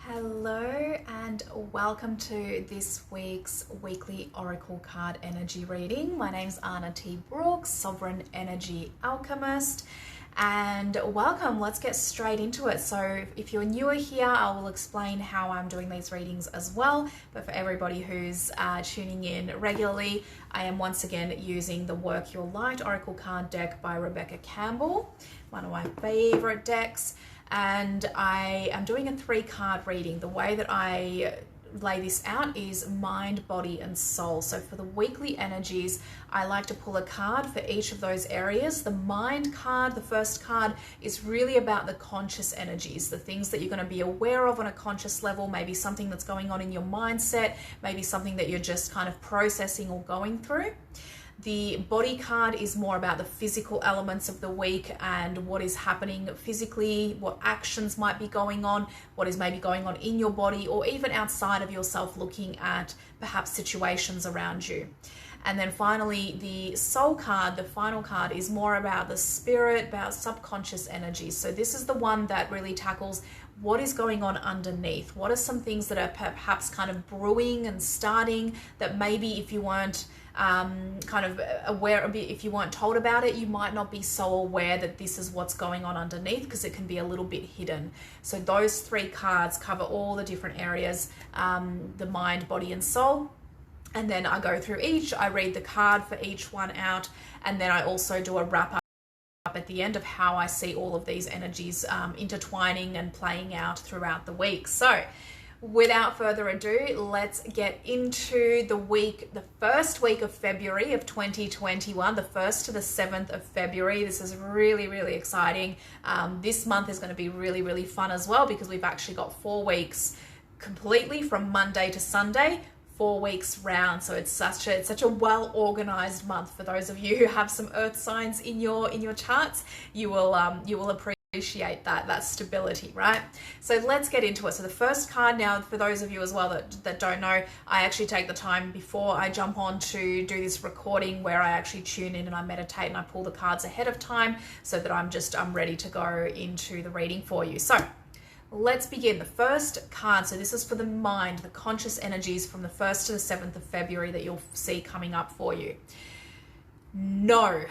Hello and welcome to this week's weekly Oracle card energy reading. My name's Anna T. Brooks, Sovereign Energy Alchemist, and welcome. Let's get straight into it. So if you're newer here, I will explain how I'm doing these readings as well. But for everybody who's tuning in regularly, I am once again using the Work Your Light Oracle card deck by Rebecca Campbell, one of my favorite decks. And I am doing a 3-card reading. The way that I lay this out is mind, body, and soul. So for the weekly energies, I like to pull a card for each of those areas. The mind card, the first card, is really about the conscious energies, the things that you're going to be aware of on a conscious level, maybe something that's going on in your mindset, maybe something that you're just kind of processing or going through. The body card is more about the physical elements of the week and what is happening physically, what actions might be going on, what is maybe going on in your body, or even outside of yourself, looking at perhaps situations around you. And then finally, the soul card, the final card, is more about the spirit, about subconscious energies. So this is the one that really tackles what is going on underneath. What are some things that are perhaps kind of brewing and starting that maybe if you weren't kind of aware of it, if you weren't told about it, you might not be so aware that this is what's going on underneath, because it can be a little bit hidden. So those 3 cards cover all the different areas, the mind, body, and soul. And then I go through each, I read the card for each one out, and then I also do a wrap up at the end of how I see all of these energies intertwining and playing out throughout the week. So without further ado, let's get into the first week of February of 2021, the 1st to the 7th of February. This is really, really exciting. This month is going to be really, really fun as well, because we've actually got 4 weeks completely from Monday to Sunday, 4 weeks round. So it's such a well organized month. For those of you who have some earth signs in your charts, you will appreciate that stability, right? So let's get into it. So the first card, now for those of you as well that don't know, I actually take the time before I jump on to do this recording where I actually tune in and I meditate and I pull the cards ahead of time so that I'm ready to go into the reading for you. So let's begin. The first card, so this is for the mind, the conscious energies from the 1st to the 7th of February that you'll see coming up for you. No.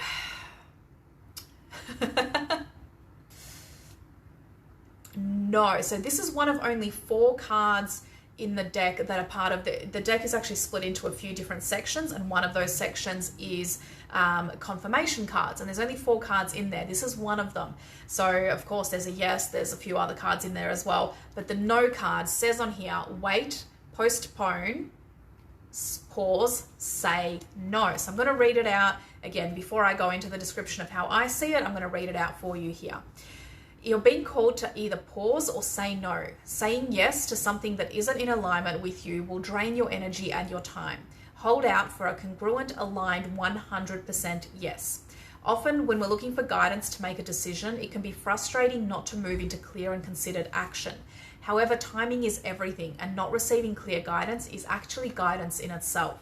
No. So this is one of only 4 cards in the deck that are part of the deck is actually split into a few different sections, and one of those sections is confirmation cards, and there's only 4 cards in there. This is one of them. So of course there's a yes, there's a few other cards in there as well, but the no card says on here, wait, postpone, pause, say no. So I'm going to read it out again before I go into the description of how I see it. I'm going to read it out for you here. You're being called to either pause or say no. Saying yes to something that isn't in alignment with you will drain your energy and your time. Hold out for a congruent, aligned 100% yes. Often when we're looking for guidance to make a decision, it can be frustrating not to move into clear and considered action. However, timing is everything, and not receiving clear guidance is actually guidance in itself.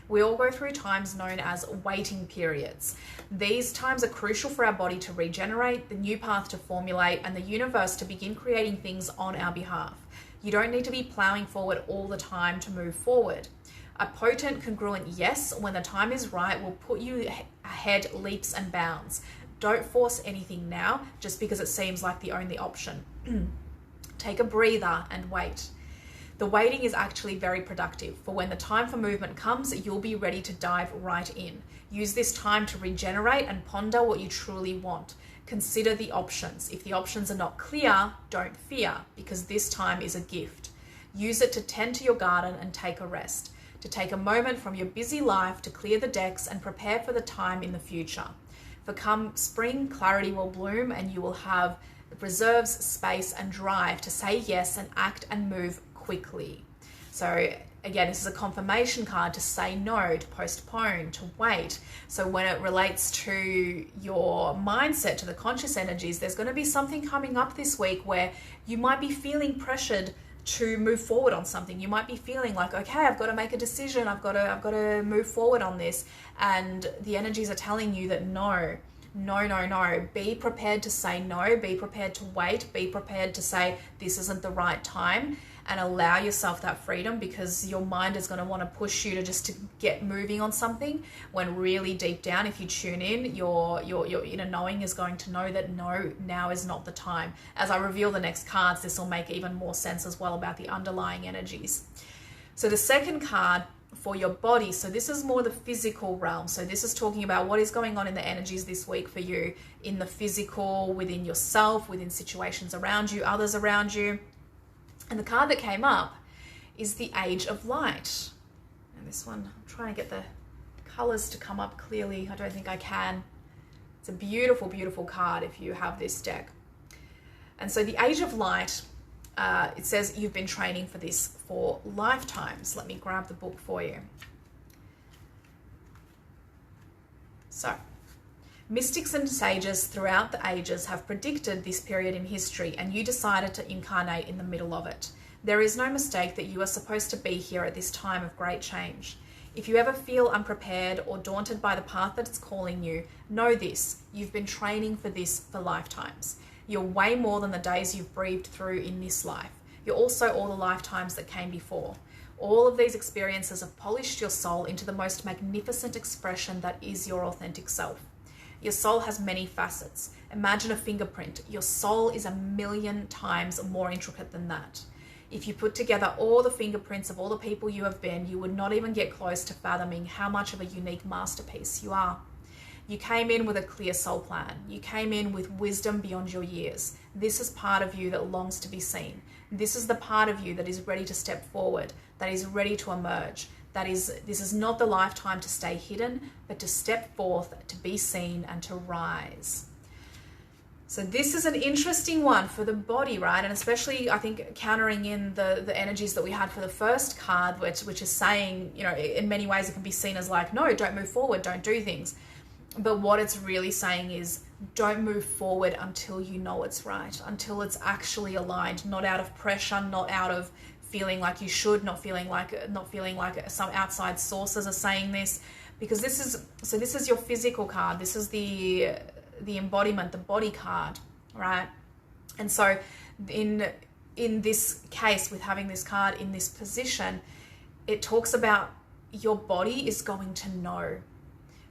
We all go through times known as waiting periods. These times are crucial for our body to regenerate, the new path to formulate, and the universe to begin creating things on our behalf. You don't need to be plowing forward all the time to move forward. A potent, congruent yes, when the time is right, will put you ahead leaps and bounds. Don't force anything now, just because it seems like the only option. Take a breather and wait. The waiting is actually very productive, for when the time for movement comes, you'll be ready to dive right in. Use this time to regenerate and ponder what you truly want. Consider the options. If the options are not clear, don't fear, because this time is a gift. Use it to tend to your garden and take a rest, to take a moment from your busy life to clear the decks and prepare for the time in the future. For come spring, clarity will bloom, and you will have reserves, space, and drive to say yes and act and move quickly. So again, this is a confirmation card to say no, to postpone, to wait. So when it relates to your mindset, to the conscious energies, there's going to be something coming up this week where you might be feeling pressured to move forward on something. You might be feeling like, okay, I've got to make a decision. I've got to move forward on this. And the energies are telling you that no, No, no, no. Be prepared to say no. Be prepared to wait. Be prepared to say this isn't the right time, and allow yourself that freedom, because your mind is going to want to push you to get moving on something, when really deep down, if you tune in, your inner knowing is going to know that no, now is not the time. As I reveal the next cards, this will make even more sense as well about the underlying energies. So the second card for your body, so this is more the physical realm. So this is talking about what is going on in the energies this week for you, in the physical, within yourself, within situations around you, others around you. And the card that came up is the Age of Light. And this one, I'm trying to get the colors to come up clearly. I don't think I can. It's a beautiful, beautiful card if you have this deck. And so the Age of Light, it says you've been training for this for lifetimes. Let me grab the book for you. So, mystics and sages throughout the ages have predicted this period in history, and you decided to incarnate in the middle of it. There is no mistake that you are supposed to be here at this time of great change. If you ever feel unprepared or daunted by the path that is calling you, know this: you've been training for this for lifetimes. You're way more than the days you've breathed through in this life. You're also all the lifetimes that came before. All of these experiences have polished your soul into the most magnificent expression that is your authentic self. Your soul has many facets. Imagine a fingerprint. Your soul is 1,000,000 times more intricate than that. If you put together all the fingerprints of all the people you have been, you would not even get close to fathoming how much of a unique masterpiece you are. You came in with a clear soul plan. You came in with wisdom beyond your years. This is part of you that longs to be seen. This is the part of you that is ready to step forward, that is ready to emerge. This is not the lifetime to stay hidden, but to step forth, to be seen, and to rise. So this is an interesting one for the body, right? And especially, I think, countering in the energies that we had for the first card, which is saying, you know, in many ways it can be seen as like, no, don't move forward, don't do things. But what it's really saying is, don't move forward until you know it's right, until it's actually aligned, not out of pressure, not out of feeling like you should, not feeling like some outside sources are saying this, because this is your physical card. This is the embodiment, the body card, right? And so in this case, with having this card in this position, it talks about your body is going to know,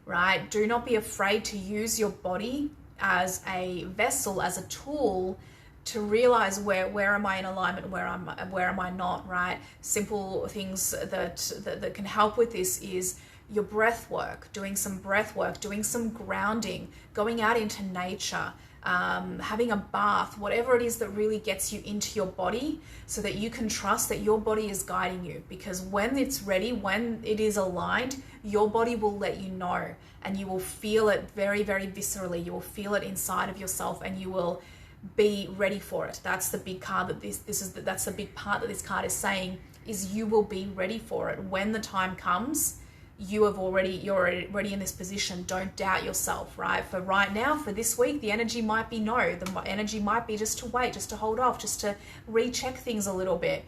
right? Do not be afraid to use your body as a vessel, as a tool to realize where am I in alignment, where am I not, right? Simple things that can help with this is your breath work, doing some breath work, doing some grounding, going out into nature, having a bath, whatever it is that really gets you into your body, so that you can trust that your body is guiding you. Because when it's ready, when it is aligned, your body will let you know, and you will feel it very, very viscerally. You will feel it inside of yourself, and you will be ready for it. That's the big card that that's the big part that this card is saying, is you will be ready for it when the time comes. You're already in this position. Don't doubt yourself, right? For right now, for this week, the energy might be no. The energy might be just to wait, just to hold off, just to recheck things a little bit.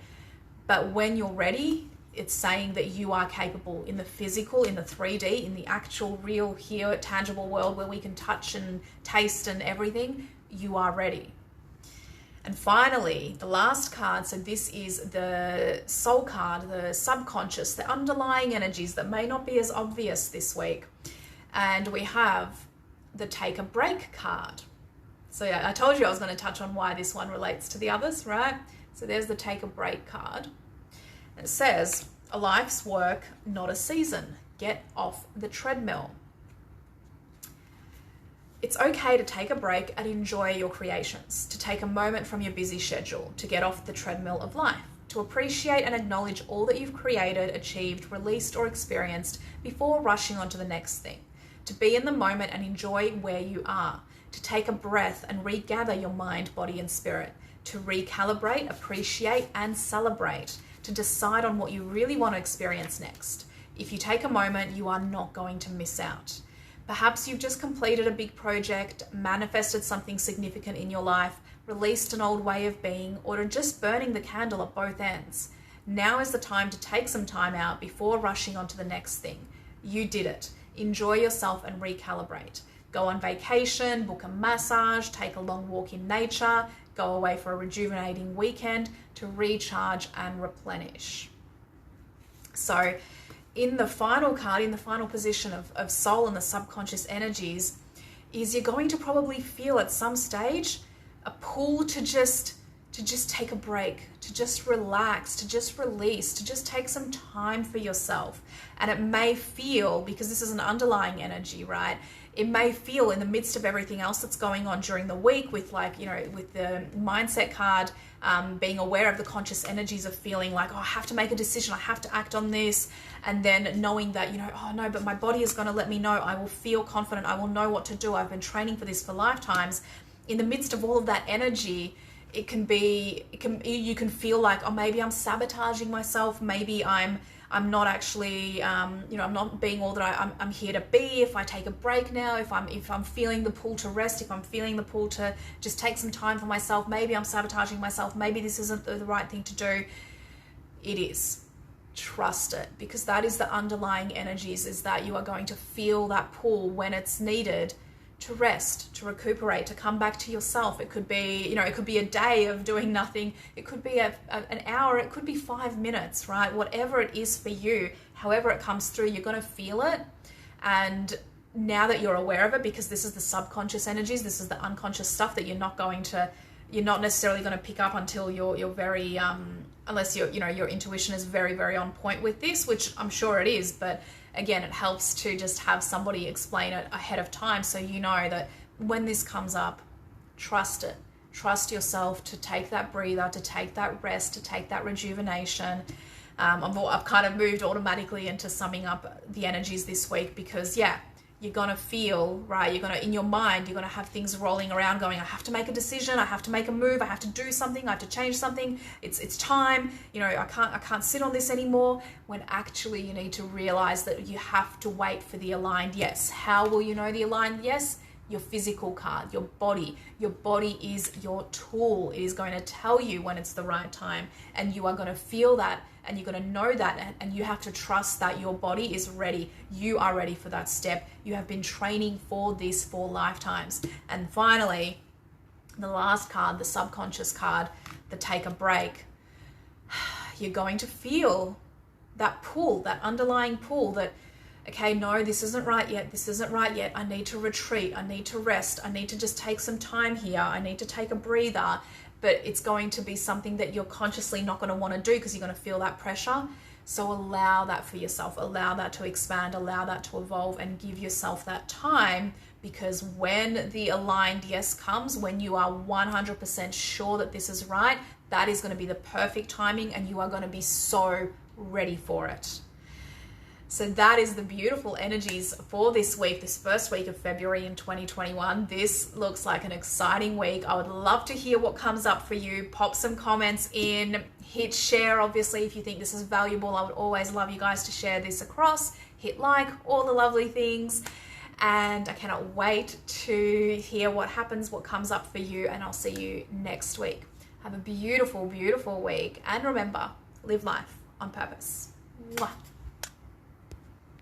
But when you're ready, it's saying that you are capable in the physical, in the 3D, in the actual real here tangible world where we can touch and taste and everything. You are ready. And finally, the last card, so this is the soul card, the subconscious, the underlying energies that may not be as obvious this week. And we have the take a break card. So yeah, I told you I was going to touch on why this one relates to the others, right? So there's the take a break card. And it says, a life's work, not a season. Get off the treadmill. It's okay to take a break and enjoy your creations, to take a moment from your busy schedule, to get off the treadmill of life, to appreciate and acknowledge all that you've created, achieved, released, or experienced before rushing on to the next thing, to be in the moment and enjoy where you are, to take a breath and regather your mind, body, and spirit, to recalibrate, appreciate, and celebrate, to decide on what you really want to experience next. If you take a moment, you are not going to miss out. Perhaps you've just completed a big project, manifested something significant in your life, released an old way of being, or are just burning the candle at both ends. Now is the time to take some time out before rushing on to the next thing. You did it. Enjoy yourself and recalibrate. go on vacation, book a massage, take a long walk in nature, go away for a rejuvenating weekend to recharge and replenish. So in the final card, in the final position of soul and the subconscious energies, is you're going to probably feel at some stage a pull to just take a break, to just relax, to just release, to just take some time for yourself. And it may feel, because this is an underlying energy, right? It may feel in the midst of everything else that's going on during the week with with the mindset card, being aware of the conscious energies of feeling like, oh, I have to make a decision, I have to act on this. And then knowing that, oh no, but my body is going to let me know. I will feel confident. I will know what to do. I've been training for this for lifetimes. In the midst of all of that energy, you can feel like, oh, maybe I'm sabotaging myself. Maybe I'm not actually, I'm not being all that I'm here to be. If I take a break now, if I'm feeling the pull to rest, if I'm feeling the pull to just take some time for myself, maybe I'm sabotaging myself. Maybe this isn't the right thing to do. It is. Trust it, because that is the underlying energies, is that you are going to feel that pull when it's needed to rest, to recuperate, to come back to yourself. It could be, it could be a day of doing nothing. It could be an hour. It could be 5 minutes, right? Whatever it is for you, however it comes through, you're going to feel it. And now that you're aware of it, because this is the subconscious energies, this is the unconscious stuff that you're not necessarily going to pick up until you're very, unless your intuition is very, very on point with this, which I'm sure it is. But again, it helps to just have somebody explain it ahead of time, so you know that when this comes up, trust it. Trust yourself to take that breather, to take that rest, to take that rejuvenation. I've kind of moved automatically into summing up the energies this week, because you're going to feel, right, in your mind, you're going to have things rolling around going, I have to make a decision, I have to make a move, I have to do something, I have to change something, it's time, I can't sit on this anymore, when actually you need to realize that you have to wait for the aligned yes. How will you know the aligned yes? Your physical card, your body. Your body is your tool. It is going to tell you when it's the right time, and you are going to feel that, and you're going to know that, and you have to trust that your body is ready. You are ready for that step. You have been training for this for lifetimes. And finally, the last card, the subconscious card, the take a break. You're going to feel that pull, that underlying pull that, okay, no, this isn't right yet. This isn't right yet. I need to retreat. I need to rest. I need to just take some time here. I need to take a breather. But it's going to be something that you're consciously not going to want to do, because you're going to feel that pressure. So allow that for yourself. Allow that to expand. Allow that to evolve, and give yourself that time, because when the aligned yes comes, when you are 100% sure that this is right, that is going to be the perfect timing, and you are going to be so ready for it. So that is the beautiful energies for this week, this first week of February in 2021. This looks like an exciting week. I would love to hear what comes up for you. Pop some comments in, hit share, obviously, if you think this is valuable. I would always love you guys to share this across. Hit like, all the lovely things. And I cannot wait to hear what happens, what comes up for you, and I'll see you next week. Have a beautiful, beautiful week. And remember, live life on purpose. Mwah.